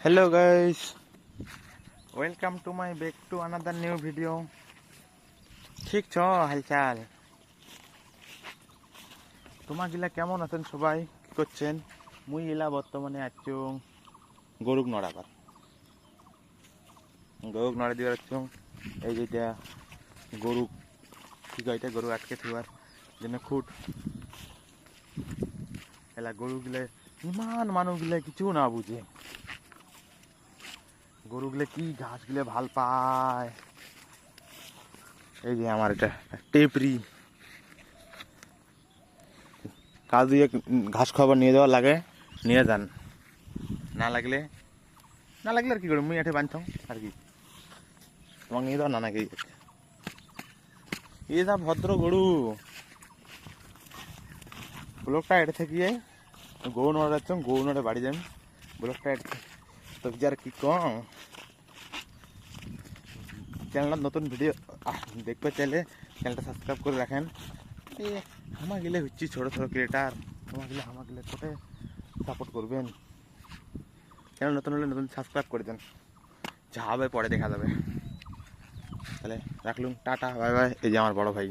Hello guys, welcome to my back to another new video. ঠিক ছ হালচাল তোমার গিলা কেমন আছেন সবাই কি করছেন? মুই ইলা বর্তমানে আছো গরুক নড়াবার গরুক নড়া দিয়ে আছো। এই যেটা গরু কি কইটা গরু আটকে থাকার জন্য খুঁট এলা গরু গিলে ইমান মানুষ গিলে কিছু না বুঝে গরুগুলো কি ঘাস গুলো ভাল পায়। এই যে আমার এটা টেপরি কাজ দিয়ে ঘাস খাবার নিয়ে যাওয়া লাগে, নিয়ে যান। না লাগলে আর কি করে মুই এঠে বাঁধতাম আর কি, তোমাকে নিয়ে যাও না নাকি। এই যা ভদ্র গরু ব্লকটা এটে থেকে গরু নড়া যাচ্ছ, গরু নড়ে বাড়ি যান ব্লকটা তো আর কি কম। চ্যানেলটা নতুন ভিডিও দেখতে চাইলে চ্যানেলটা সাবস্ক্রাইব করে রাখেন। আমার গেলে হচ্ছি ছোটো ছোটো ক্রিয়েটার, তোমার গেলে আমার গেলে কোথায় সাপোর্ট করবেন। চ্যানেল নতুন হলে নতুন সাবস্ক্রাইব করে দেন, যা হবে পরে দেখা যাবে। তাহলে রাখলুম, টাটা বাই বাই। এই যে আমার বড় ভাই।